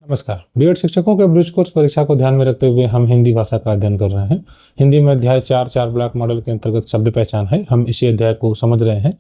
नमस्कार। बीएड शिक्षकों के ब्रिज कोर्स परीक्षा को ध्यान में रखते हुए हम हिंदी भाषा का अध्ययन कर रहे हैं। हिंदी में अध्याय 4 ब्लॉक मॉडल के अंतर्गत शब्द पहचान है। हम इसी अध्याय को समझ रहे हैं।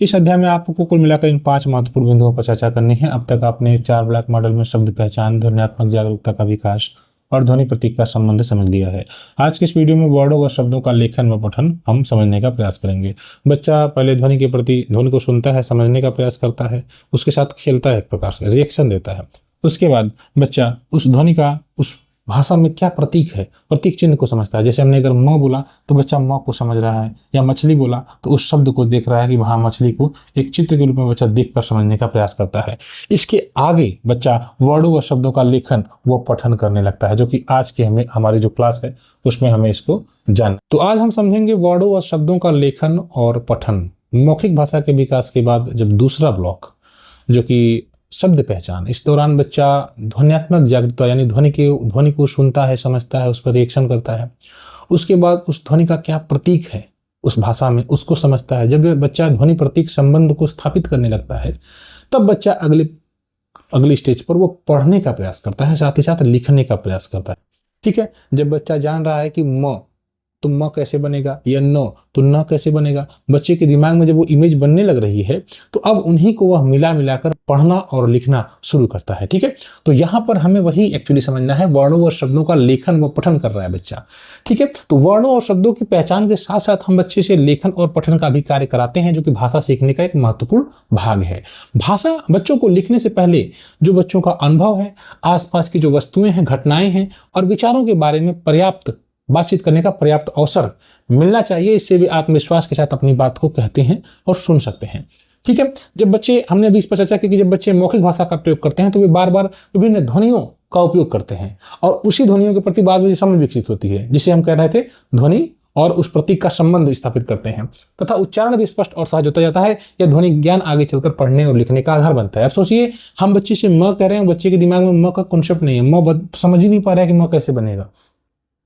इस अध्याय में आपको कुल मिलाकर इन 5 महत्वपूर्ण बिंदुओं पर चर्चा करनी है। अब तक आपने 4 ब्लॉक मॉडल में शब्द पहचान, ध्वन्यात्मक जागरूकता का विकास और ध्वनि प्रतीक का संबंध समझ लिया है। आज के इस वीडियो में वर्डों व शब्दों का लेखन व पठन हम समझने का प्रयास करेंगे। बच्चा पहले ध्वनि के प्रति ध्वनि को सुनता है, समझने का प्रयास करता है, उसके साथ खेलता है, एक प्रकार से रिएक्शन देता है। उसके बाद बच्चा उस ध्वनि का उस भाषा में क्या प्रतीक है, प्रतीक चिन्ह को समझता है। जैसे हमने अगर म बोला तो बच्चा म को समझ रहा है, या मछली बोला तो उस शब्द को देख रहा है कि वहाँ मछली को एक चित्र के रूप में बच्चा देखकर समझने का प्रयास करता है। इसके आगे बच्चा वर्डों व शब्दों का लेखन व पठन करने लगता है, जो कि आज के हमारी जो क्लास है उसमें हमें इसको जानना। तो आज हम समझेंगे वर्डों व शब्दों का लेखन और पठन। मौखिक भाषा के विकास के बाद जब दूसरा ब्लॉक जो कि शब्द पहचान, इस दौरान बच्चा ध्वन्यात्मक जागरूकता यानी ध्वनि को सुनता है, समझता है, उस पर रिएक्शन करता है। उसके बाद उस ध्वनि का क्या प्रतीक है उस भाषा में, उसको समझता है। जब बच्चा ध्वनि प्रतीक संबंध को स्थापित करने लगता है तब बच्चा अगली स्टेज पर वो पढ़ने का प्रयास करता है, साथ ही साथ लिखने का प्रयास करता है। ठीक है, जब बच्चा जान रहा है कि म तो म कैसे बनेगा या न तो न कैसे बनेगा, बच्चे के दिमाग में जब वो इमेज बनने लग रही है तो अब उन्हीं को वह मिलाकर पढ़ना और लिखना शुरू करता है। ठीक है, तो यहाँ पर हमें वही एक्चुअली समझना है, वर्णों और शब्दों का लेखन व पठन कर रहा है बच्चा। ठीक है, तो वर्णों और शब्दों की पहचान के साथ साथ हम बच्चे से लेखन और पठन का भी कार्य कराते हैं, जो कि भाषा सीखने का एक महत्वपूर्ण भाग है। भाषा बच्चों को लिखने से पहले जो बच्चों का अनुभव है, आसपास की जो वस्तुएं हैं, घटनाएं हैं और विचारों के बारे में पर्याप्त बातचीत करने का पर्याप्त अवसर मिलना चाहिए। इससे भी आत्मविश्वास के साथ अपनी बात को कहते हैं और सुन सकते हैं। ठीक है, जब बच्चे, हमने अभी इस पर चर्चा की कि जब बच्चे मौखिक भाषा का प्रयोग करते हैं तो वे बार बार विभिन्न ध्वनियों का उपयोग करते हैं और उसी ध्वनियों के प्रति बाद में समझ विकसित होती है, जिसे हम कह रहे थे ध्वनि और उस प्रतीक का संबंध स्थापित करते हैं, तथा उच्चारण भी स्पष्ट और सहज होता जाता है। यह ध्वनि ज्ञान आगे चलकर पढ़ने और लिखने का आधार बनता है। अब सोचिए, हम बच्चे से म कह रहे हैं, बच्चे के दिमाग में म का कॉन्सेप्ट नहीं है, म समझ ही नहीं पा रहा है कि म कैसे बनेगा,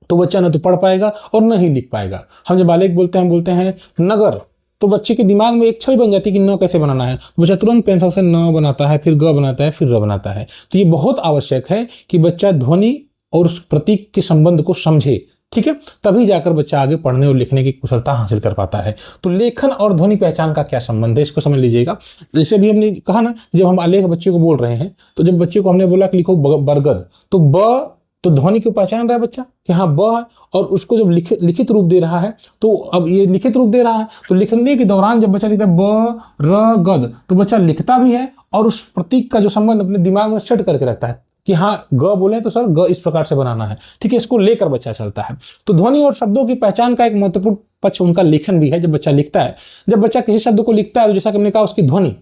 तो बच्चा न तो पढ़ पाएगा और न ही लिख पाएगा। हम जब आलेख बोलते हैं, हम बोलते हैं नगर, तो बच्चे के दिमाग में एक छवि बन जाती है कि न कैसे बनाना है, तो बच्चा तुरंत पेंसिल से न बनाता है, फिर ग बनाता है, फिर र बनाता है। तो ये बहुत आवश्यक है कि बच्चा ध्वनि और उस प्रतीक के संबंध को समझे। ठीक है, तभी जाकर बच्चा आगे पढ़ने और लिखने की कुशलता हासिल कर पाता है। तो लेखन और ध्वनि पहचान का क्या संबंध है, इसको समझ लीजिएगा। जैसे भी हमने कहा ना, जब हम आलेख बच्चे को बोल रहे हैं, तो जब बच्चे को हमने बोला कि लिखो बरगद, तो ब तो ध्वनि को पहचान रहा है बच्चा कि हाँ ब है, और उसको जब लिखित रूप दे रहा है, तो अब ये लिखित रूप दे रहा है, तो लिखने के दौरान जब बच्चा लिखता है ब र गद, तो बच्चा लिखता भी है और उस प्रतीक का जो संबंध अपने दिमाग में सेट करके रखता है कि हाँ ग बोले तो सर ग इस प्रकार से बनाना है। ठीक है, इसको लेकर बच्चा चलता है। तो ध्वनि और शब्दों की पहचान का एक महत्वपूर्ण पक्ष उनका लेखन भी है। जब बच्चा लिखता है, जब बच्चा किसी शब्द को लिखता है तो जैसा कि हमने कहा, उसकी ध्वनि,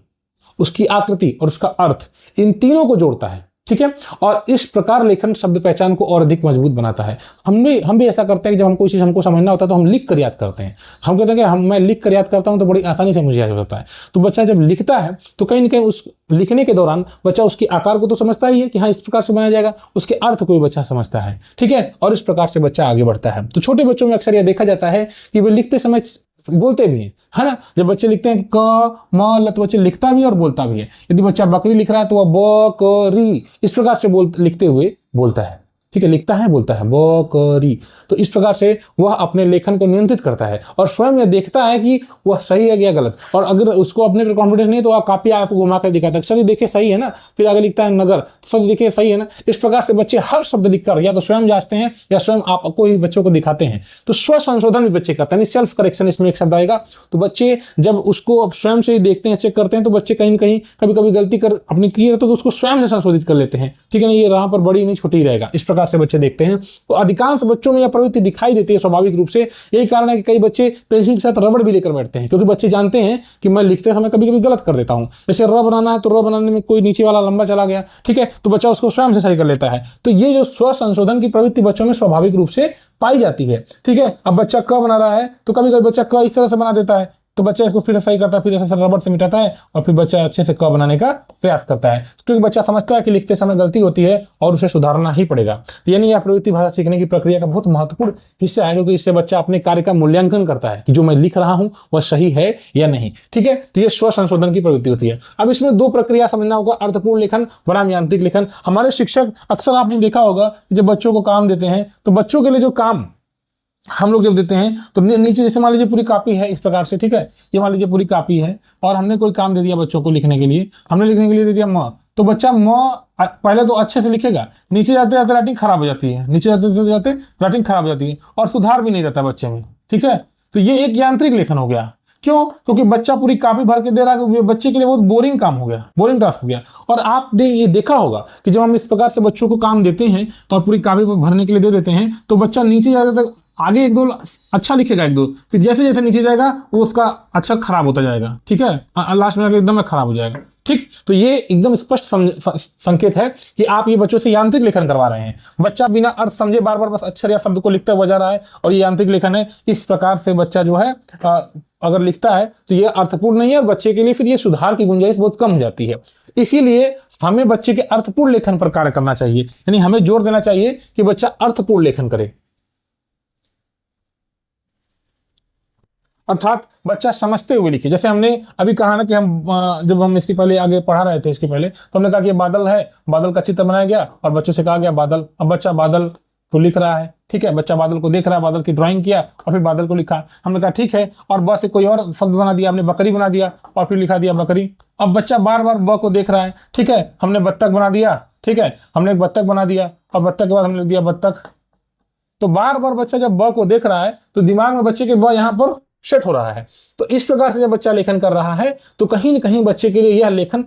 उसकी आकृति और उसका अर्थ, इन तीनों को जोड़ता है। ठीक है, और इस प्रकार लेखन शब्द पहचान को और अधिक मजबूत बनाता है। हम भी ऐसा करते हैं कि जब हमको कोई चीज़ हमको समझना होता है तो हम लिख कर याद करते हैं। हम कहते हैं कि मैं लिख कर याद करता हूं तो बड़ी आसानी से मुझे याद होता है। तो बच्चा जब लिखता है तो कहीं ना कहीं उस लिखने के दौरान बच्चा उसकी आकार को तो समझता ही है कि हाँ इस प्रकार से बनाया जाएगा, उसके अर्थ को भी बच्चा समझता है। ठीक है, और इस प्रकार से बच्चा आगे बढ़ता है। तो छोटे बच्चों में अक्सर यह देखा जाता है कि वे लिखते समय बोलते भी हैं, है ना। जब बच्चे लिखते हैं क म ल, तो बच्चे लिखता भी है और बोलता भी है। यदि बच्चा बकरी लिख रहा है तो वह बकरी इस प्रकार से लिखते हुए बोलता है। ठीक है, लिखता है, बोलता है बकरी। तो इस प्रकार से वह अपने लेखन को नियंत्रित करता है और स्वयं यह देखता है कि वह सही है या गलत। और अगर उसको अपने पर कॉन्फिडेंस नहीं है तो वह कापी आपको घुमा कर दिखाता है, सर देखे सही है ना, फिर आगे लिखता है नगर, सब देखे सही है ना। इस प्रकार से बच्चे हर शब्द लिखकर या तो स्वयं जांचते हैं या स्वयं आपको ही बच्चों को दिखाते हैं। तो स्व संशोधन भी बच्चे करते हैं, सेल्फ करेक्शन इसमें एक शब्द आएगा। तो बच्चे जब उसको स्वयं से देखते हैं, चेक करते हैं, तो बच्चे कहीं ना कहीं कभी कभी गलती कर अपनी की है तो उसको स्वयं से संशोधित कर लेते हैं। ठीक है ना, ये यहाँ पर बड़ी नहीं छोटी रहेगा, इस प्रकार से बच्चे देखते हैं। तो अधिकांश बच्चों में यह प्रवृत्ति दिखाई देती है स्वाभाविक रूप से। यही कारण है कि कई बच्चे पेंसिल के साथ रबड़ भी लेकर बैठते हैं, क्योंकि बच्चे जानते हैं कि मैं लिखते समय कभी कभी गलत कर देता हूं। जैसे र बनाना है तो र बनाने में कोई नीचे वाला लंबा चला गया, ठीक है, तो बच्चा उसको स्वयं से सही कर लेता है। तो ये जो स्व संशोधन की प्रवृत्ति बच्चों में स्वाभाविक रूप से पाई जाती है। ठीक है, अब बच्चा क बना रहा है तो कभी कभी बच्चा क इस तरह से बना देता है, तो बच्चा इसको फिर सही करता है, फिर ऐसे रबड़ से मिटाता है और फिर बच्चा अच्छे से क बनाने का प्रयास करता है, क्योंकि बच्चा समझता है कि लिखते समय गलती होती है और उसे सुधारना ही पड़ेगा। तो यानी यह प्रवृत्ति भाषा सीखने की प्रक्रिया का बहुत महत्वपूर्ण हिस्सा है, क्योंकि इससे बच्चा अपने कार्य का मूल्यांकन करता है कि जो मैं लिख रहा हूं वह सही है या नहीं। ठीक है, तो ये स्व संशोधन की प्रवृत्ति होती है। अब इसमें दो प्रक्रिया समझना होगा, अर्थपूर्ण लेखन बनाम यांत्रिक लेखन। हमारे शिक्षक अक्सर आपने देखा होगा जब बच्चों को काम देते हैं तो बच्चों के लिए जो काम हम लोग जब देते हैं तो नीचे जैसे मान लीजिए पूरी कॉपी है इस प्रकार से, ठीक है, ये मान लीजिए पूरी कॉपी है और हमने कोई काम दे दिया बच्चों को लिखने के लिए, हमने लिखने के लिए दे दिया म, तो बच्चा पहले तो अच्छे से लिखेगा, नीचे जाते जाते राइटिंग खराब हो जाती है, नीचे जाते जाते राइटिंग खराब हो जाती है और सुधार भी नहीं रहता बच्चे में। ठीक है, तो ये एक यांत्रिक लेखन हो गया। क्यों? क्योंकि बच्चा पूरी कॉपी भर के दे रहा है, बच्चे के लिए बहुत बोरिंग काम हो गया, बोरिंग टास्क हो गया। और आपने ये देखा होगा कि जब हम इस प्रकार से बच्चों को काम देते हैं और पूरी कॉपी भरने के लिए दे देते हैं तो बच्चा नीचे जाता तक आगे एक दो अच्छा लिखेगा, एक दो, फिर जैसे जैसे नीचे जाएगा वो उसका अक्षर खराब होता जाएगा। ठीक है, लास्ट में एकदम खराब हो जाएगा। ठीक, तो ये एकदम स्पष्ट संकेत है कि आप ये बच्चों से यांत्रिक लेखन करवा रहे हैं। बच्चा बिना अर्थ समझे बार बार बस अक्षर या शब्द को लिखता हुआ जा रहा है और ये यांत्रिक लेखन है। इस प्रकार से बच्चा जो है अगर लिखता है तो ये अर्थपूर्ण नहीं है और बच्चे के लिए फिर ये सुधार की गुंजाइश बहुत कम हो जाती है। इसीलिए हमें बच्चे के अर्थपूर्ण लेखन पर कार्य करना चाहिए, यानी हमें जोर देना चाहिए कि बच्चा अर्थपूर्ण लेखन करे, अर्थात बच्चा समझते हुए लिखे। जैसे हमने अभी कहा ना कि जब हम इसके पहले आगे पढ़ा रहे थे, इसके पहले तो हमने कहा कि ये बादल है, बादल का चित्र बनाया गया और बच्चों से कहा गया बादल। अब बच्चा बादल को लिख रहा है, ठीक है, बच्चा बादल को देख रहा है, बादल की ड्राइंग किया और फिर बादल को लिखा। हमने कहा ठीक है, और ब से कोई और शब्द बना दिया, हमने बकरी बना दिया और फिर लिखा दिया बकरी। अब बच्चा बार बार ब को देख रहा है, ठीक है, हमने बत्तख बना दिया, ठीक है, हमने एक बत्तख बना दिया और बत्तख के बाद हमने लिख दिया बत्तख। तो बार बार बच्चा जब ब को देख रहा है तो दिमाग में बच्चे के ब यहाँ पर सेट हो रहा है। तो इस प्रकार से जब बच्चा लेखन कर रहा है तो कहीं न कहीं बच्चे के लिए यह लेखन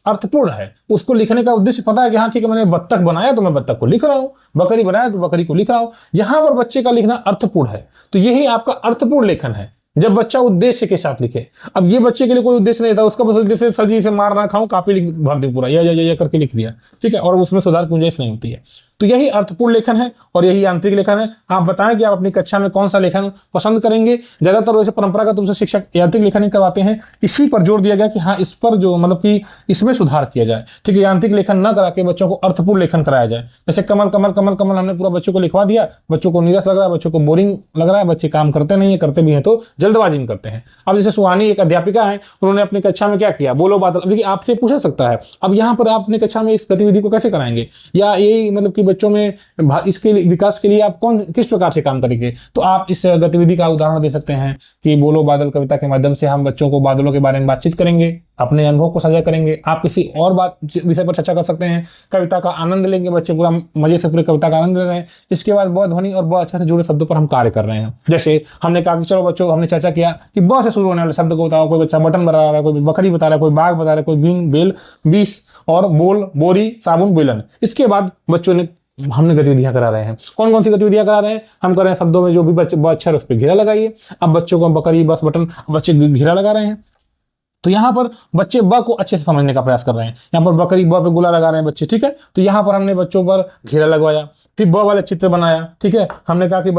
अर्थपूर्ण है। उसको लिखने का उद्देश्य पता है कि हाँ ठीक है, मैंने बत्तख बनाया तो मैं बत्तख को लिख रहा हूँ, बकरी बनाया तो बकरी को लिख रहा हूँ। यहाँ पर बच्चे का लिखना अर्थपूर्ण है, तो यही आपका अर्थपूर्ण लेखन है, जब बच्चा उद्देश्य के साथ लिखे। अब ये बच्चे के लिए कोई उद्देश्य नहीं था, उसका बस जैसे सर जी से मारना खाऊं, कापी भर दे पूरा या करके लिख दिया, ठीक है, और उसमें सुधार की गुंजाइश नहीं होती है। तो यही अर्थपूर्ण लेखन है और यही यांत्रिक लेखन है। आप बताएं कि आप अपनी कक्षा में कौन सा लेखन पसंद करेंगे। ज्यादातर वैसे परंपरागत रूप से शिक्षक यांत्रिक लेखन ही करवाते हैं, इसी पर जोर दिया गया कि हाँ इस पर जो मतलब कि इसमें सुधार किया जाए। ठीक है, यांत्रिक लेखन न करा के बच्चों को अर्थपूर्ण लेखन कराया जाए। जैसे कमल कमल कमल कमल हमने पूरा बच्चों को लिखवा दिया, बच्चों को नीरस लग रहा है, बच्चों को बोरिंग लग रहा है, बच्चे काम करते नहीं है, करते भी हैं तो जल्दबाजी में करते हैं। अब जैसे सुहानी एक अध्यापिका है, उन्होंने अपनी कक्षा में क्या किया, बोलो बादल। देखिए आपसे पूछा सकता है अब यहाँ पर आप अपनी कक्षा में इस गतिविधि को कैसे कराएंगे, या यही मतलब कि बच्चों में इसके विकास के लिए आप किस प्रकार से काम करेंगे। तो आप इस गतिविधि का उदाहरण दे सकते हैं कि बोलो बादल कविता के माध्यम से हम बच्चों को बादलों के बारे में बातचीत करेंगे, अपने अनुभव को साझा करेंगे। आप किसी और विषय पर चर्चा कर सकते हैं, कविता का आनंद लेंगे, बच्चे पूरा मजे से पूरे कविता का आनंद ले रहे हैं। इसके बाद ब ध्वनि और ब अक्षर से जुड़े शब्दों पर हम कार्य कर रहे हैं। जैसे हमने कहा कि चलो बच्चों, हमने चर्चा किया कि ब से शुरू होने वाले शब्द को बताओ। कोई बच्चा बटन बता रहा है, कोई बकरी बता रहा है, कोई बाघ बता रहा है, कोई बीन बेल बीस और बोल बोरी साबुन बेलन। इसके बाद बच्चों ने हमने गतिविधियां करा रहे हैं। कौन कौन सी गतिविधियां करा रहे हैं, हम कर रहे हैं शब्दों में जो भी बच्चे ब अक्षर उस पर घेरा लगाइए। अब बच्चों को बकरी बस बटन बच्चे घेरा लगा रहे हैं, तो यहाँ पर बच्चे ब को अच्छे से समझने का प्रयास कर रहे हैं। यहाँ पर बकरी ब पे गोला लगा रहे हैं बच्चे, ठीक है, तो यहाँ पर हमने बच्चों पर घेरा लगवाया, फिर ब वाले चित्र बनाया। ठीक है, हमने कहा कि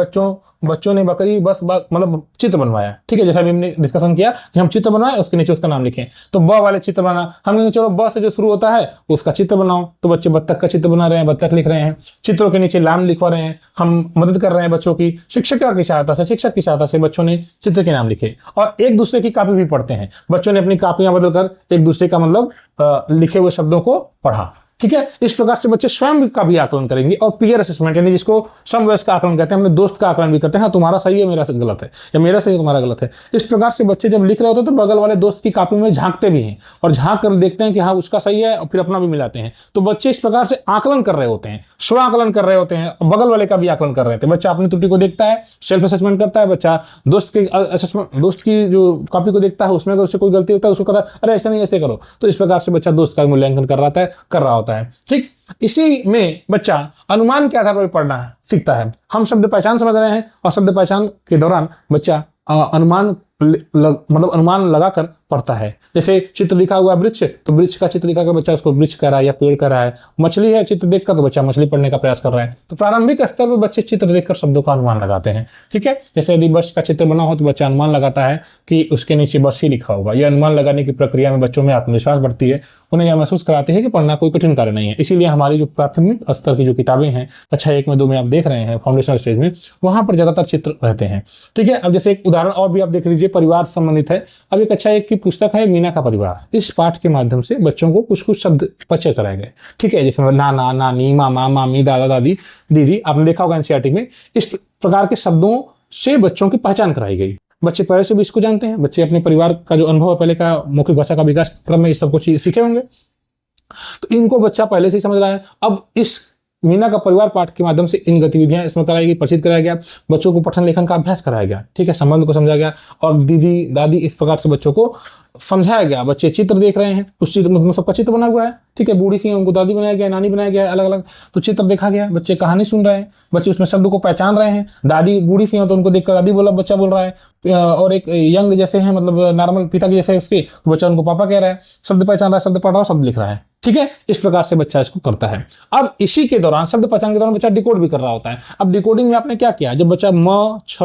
बच्चों ने बकरी बस मतलब चित्र बनवाया। ठीक है, जैसा अभी हमने डिस्कशन किया कि हम चित्र बनाए, उसके नीचे उसका नाम लिखें, तो ब वाले चित्र बना। हमने चलो ब से जो शुरू होता है उसका चित्र बनाओ, तो बच्चे बत्तख का चित्र बना रहे हैं, बत्तख लिख रहे हैं, चित्रों के नीचे नाम लिखवा रहे हैं। हम मदद कर रहे हैं बच्चों की, शिक्षक की सहायता से बच्चों ने चित्र के नाम लिखे और एक दूसरे की कॉपी भी पढ़ते हैं। बच्चों ने अपनी कॉपियां बदलकर एक दूसरे का मतलब लिखे हुए शब्दों को पढ़ा। ठीक है, इस प्रकार से बच्चे स्वयं का भी आकलन करेंगे और पीयर असेसमेंट यानी जिसको समवयस्क का आकलन कहते हैं, हमने दोस्त का आकलन भी करते हैं, हाँ तुम्हारा सही है मेरा गलत है, या मेरा सही है तुम्हारा गलत है। इस प्रकार से बच्चे जब लिख रहे होते हैं तो बगल वाले दोस्त की कॉपी में झांकते भी हैं और झांक कर देखते हैं कि हाँ उसका सही है और फिर अपना भी मिलाते हैं। तो बच्चे इस प्रकार से आकलन कर रहे होते हैं, स्व आकलन कर रहे होते हैं, बगल वाले का भी आकलन कर रहे होते हैं। बच्चा अपनी त्रुटि को देखता है, सेल्फ असेसमेंट करता है, बच्चा दोस्त की जो कॉपी को देखता है, उसमें अगर उससे कोई गलती होता है उसको कहता है अरे ऐसा नहीं ऐसे करो। तो इस प्रकार से बच्चा दोस्त का मूल्यांकन कर रहा होता है। ठीक, इसी में बच्चा अनुमान के आधार पर पढ़ना सीखता है। हम शब्द पहचान समझ रहे हैं और शब्द पहचान के दौरान बच्चा अनुमान मतलब अनुमान लगाकर पढ़ता है। जैसे चित्र लिखा हुआ है वृक्ष, तो वृक्ष का चित्र लिखा कर बच्चा उसको वृक्ष कह रहा है या पेड़ कह रहा है। मछली है, चित्र देखकर तो बच्चा मछली पढ़ने का प्रयास कर रहा है। तो प्रारंभिक स्तर पर बच्चे चित्र देखकर शब्दों का अनुमान लगाते हैं। ठीक है, जैसे यदि बस का चित्र बना हो तो बच्चा अनुमान लगाता है कि उसके नीचे बस ही लिखा होगा। यह अनुमान लगाने की प्रक्रिया में बच्चों में आत्मविश्वास बढ़ती है, उन्हें यह महसूस कराती है कि पढ़ना कोई कठिन कार्य नहीं है। इसीलिए हमारी जो प्राथमिक स्तर की जो किताबें हैं, कक्षा 1 में 2 में आप देख रहे हैं फाउंडेशनल स्टेज में, वहां पर ज्यादातर चित्र रहते हैं। ठीक है, अब जैसे एक उदाहरण और भी आप देख लीजिए, परिवार संबंधित है। अब एक कक्षा 1 की पुस्तक है मीना का परिवार। इस पाठ के माध्यम से बच्चों को कुछ कुछ शब्द परिचय कराए गए। ठीक है, जैसे नाना, नानी, मामा, मामी, दादा, दादी, दीदी, आपने देखा होगा एनसीईआरटी में। इस प्रकार के शब्दों से बच्चों की पहचान कराई गई। बच्चे पहले से भी इसको जानते हैं, बच्चे अपने परिवार का जो अनुभव है पहले का मौखिक भाषा का विकास क्रम में इस सब कुछ सीखे होंगे, तो इनको बच्चा पहले से ही समझ रहा है। अब इस मीना का परिवार पाठ के माध्यम से इन गतिविधियां इसमें कराई गई, परिचित कराया गया, बच्चों को पठन लेखन का अभ्यास कराया गया। ठीक है, संबंध को समझा गया और दीदी, दादी, इस प्रकार से बच्चों को समझाया गया। बच्चे चित्र देख रहे हैं, उस चित्र में सबका चित्र बना हुआ है। ठीक है, बूढ़ी सी उनको दादी बनाया गया, नानी बनाया गया, अलग अलग तो चित्र देखा गया। बच्चे कहानी सुन रहे हैं, बच्चे उसमें शब्द को पहचान रहे हैं। दादी बूढ़ी सी हो तो उनको देखकर दादी बोला, बच्चा बोल रहा है। और एक यंग जैसे हैं, मतलब नॉर्मल पिता की जैसे उसके, तो बच्चा उनको पापा कह रहा है, शब्द पहचान रहा है, शब्द पढ़ रहा है, शब्द लिख रहा है। ठीक है, इस प्रकार से बच्चा इसको करता है। अब इसी के दौरान, शब्द पहचान के दौरान बच्चा डिकोड भी कर रहा होता है। अब डिकोडिंग में आपने क्या किया, जब बच्चा म, छ,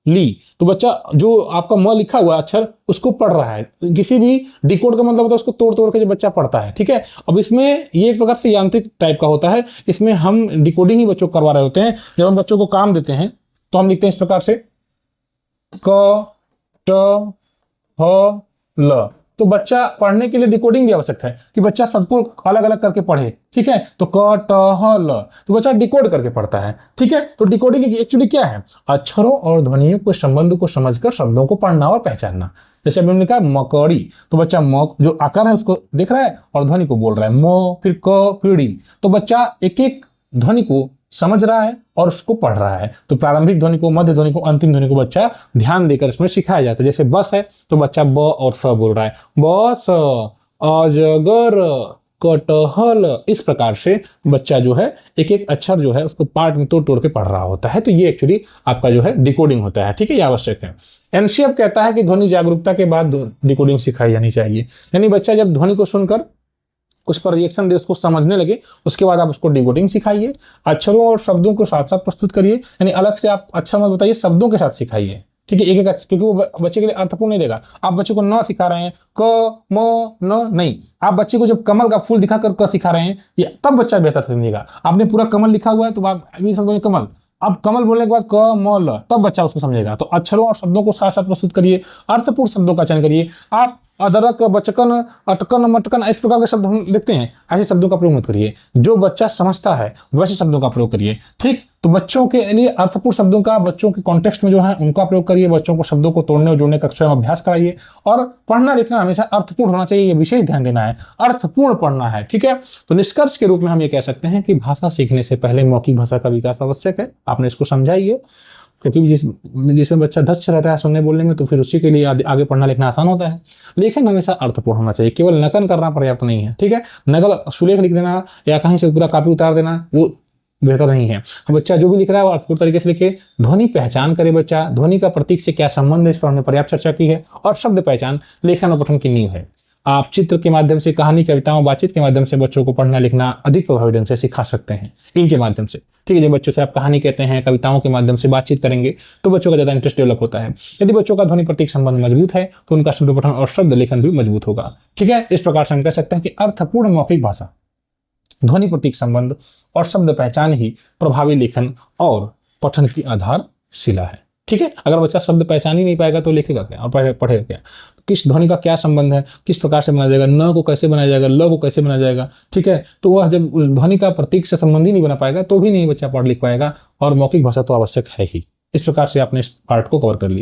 ली, तो बच्चा जो आपका म लिखा हुआ अक्षर उसको पढ़ रहा है। किसी भी डिकोड का मतलब होता है उसको तोड़ तोड़ के जो बच्चा पढ़ता है। ठीक है, अब इसमें ये एक प्रकार से यांत्रिक टाइप का होता है। इसमें हम डिकोडिंग ही बच्चों को करवा रहे होते हैं। जब हम बच्चों को काम देते हैं तो हम लिखते हैं इस प्रकार से क, ट, ह, ल। तो बच्चा पढ़ने के लिए डिकोडिंग भी आवश्यक है कि बच्चा सबको अलग अलग करके पढ़े। ठीक है, तो क, ट, ह, ल, तो बच्चा डिकोड करके पढ़ता है। ठीक है, तो डिकोडिंग एक्चुअली क्या है, अक्षरों और ध्वनियों के संबंध को समझकर शब्दों को पढ़ना और पहचानना। जैसे हमने कहा मकड़ी, तो बच्चा म जो आकार है उसको देख रहा है और ध्वनि को बोल रहा है, मो, फिर क, फिर ड़ी, तो बच्चा एक एक ध्वनि को समझ रहा है और उसको पढ़ रहा है। तो प्रारंभिक ध्वनि को, मध्य ध्वनि को, अंतिम ध्वनि को बच्चा ध्यान देकर इसमें सिखाया जाता है। जैसे बस है तो बच्चा ब और स बोल रहा है, बस, अजगर, कटहल। इस प्रकार से बच्चा जो है एक एक अक्षर जो है उसको पार्ट में तोड़ तोड़ के पढ़ रहा होता है। तो ये एक्चुअली आपका जो है डिकोडिंग होता है। ठीक है, ये आवश्यक है। एनसीईआरटी कहता है कि ध्वनि जागरूकता के बाद डिकोडिंग सिखाई जानी चाहिए। यानी बच्चा जब ध्वनि को सुनकर उस पर रिएक्शन दे, उसको समझने लगे, उसके बाद आप उसको डिकोडिंग सिखाइए। अक्षरों और शब्दों को साथ साथ प्रस्तुत करिए, यानी अलग से आप अक्षर मत बताइए, शब्दों के साथ सिखाइए। ठीक है, एक एक अक्षर, क्योंकि वो बच्चे के लिए अर्थपूर्ण नहीं देगा। आप बच्चे को न सिखा रहे हैं क, म, न, नहीं, आप बच्चे को जब कमल का फूल दिखाकर क सिखा रहे हैं, ये तब बच्चा बेहतर समझेगा। आपने पूरा कमल लिखा हुआ है तो आप अभी समझेंगे कमल, अब कमल बोलने के बाद क, म, ल, तब बच्चा उसको समझेगा। तो अक्षरों और शब्दों को साथ साथ प्रस्तुत करिए, अर्थपूर्ण शब्दों का चयन करिए। आप अदरक, बचकन, अटकन, मटकन, इस प्रकार के शब्द हम लिखते हैं, ऐसे शब्दों का प्रयोग मत करिए। जो बच्चा समझता है वैसे शब्दों का प्रयोग करिए। ठीक, तो बच्चों के लिए अर्थपूर्ण शब्दों का, बच्चों के कॉन्टेक्स्ट में जो है उनका प्रयोग करिए। बच्चों को शब्दों को तोड़ने और जोड़ने का स्वयं अभ्यास कराइए। और पढ़ना लिखना हमेशा अर्थपूर्ण होना चाहिए, ये विशेष ध्यान देना है, अर्थपूर्ण पढ़ना है। ठीक है, तो निष्कर्ष के रूप में हम ये कह सकते हैं कि भाषा सीखने से पहले मौखिक भाषा का विकास आवश्यक है। आपने इसको समझाइए, क्योंकि जिसमें बच्चा दक्ष रहता है सुनने बोलने में, तो फिर उसी के लिए आगे पढ़ना लिखना आसान होता है। लेखन हमेशा अर्थपूर्ण होना चाहिए, केवल नकल करना पर्याप्त नहीं है। ठीक है, नकल सुलेख लिख देना या कहीं से पूरा कॉपी उतार देना वो बेहतर नहीं है। बच्चा जो भी लिख रहा है वो अर्थपूर्ण तरीके से लिखे। ध्वनि पहचान करे बच्चा, ध्वनि का प्रतीक से क्या संबंध है इस पर हमने पर्याप्त चर्चा की है। और शब्द पहचान लेखन और पठन की नींव है। आप चित्र के माध्यम से, कहानी, कविताओं, बातचीत के माध्यम से बच्चों को पढ़ना लिखना अधिक प्रभावी ढंग से सिखा सकते हैं इनके माध्यम से। ठीक है, जब बच्चों से आप कहानी कहते हैं, कविताओं के माध्यम से बातचीत करेंगे तो बच्चों का ज़्यादा इंटरेस्ट डेवलप होता है। यदि बच्चों का ध्वनि प्रतीक संबंध मजबूत है तो उनका शब्द पठन और शब्द लेखन भी मजबूत होगा। ठीक है, इस प्रकार से हम कह सकते हैं कि अर्थपूर्ण मौखिक भाषा, ध्वनि प्रतीक संबंध और शब्द पहचान ही प्रभावी लेखन और पठन की आधारशिला है। ठीक है, अगर बच्चा शब्द पहचान ही नहीं पाएगा तो लिखेगा क्या और पढ़ेगा क्या? किस ध्वनि का क्या संबंध है, किस प्रकार से बनाया जाएगा, न को कैसे बनाया जाएगा, ल को कैसे बनाया जाएगा। ठीक है, तो वह जब उस ध्वनि का प्रतीक से संबंध ही नहीं बना पाएगा तो भी नहीं बच्चा पढ़ लिख पाएगा। और मौखिक भाषा तो आवश्यक है ही। इस प्रकार से आपने इस पार्ट को कवर कर लिया।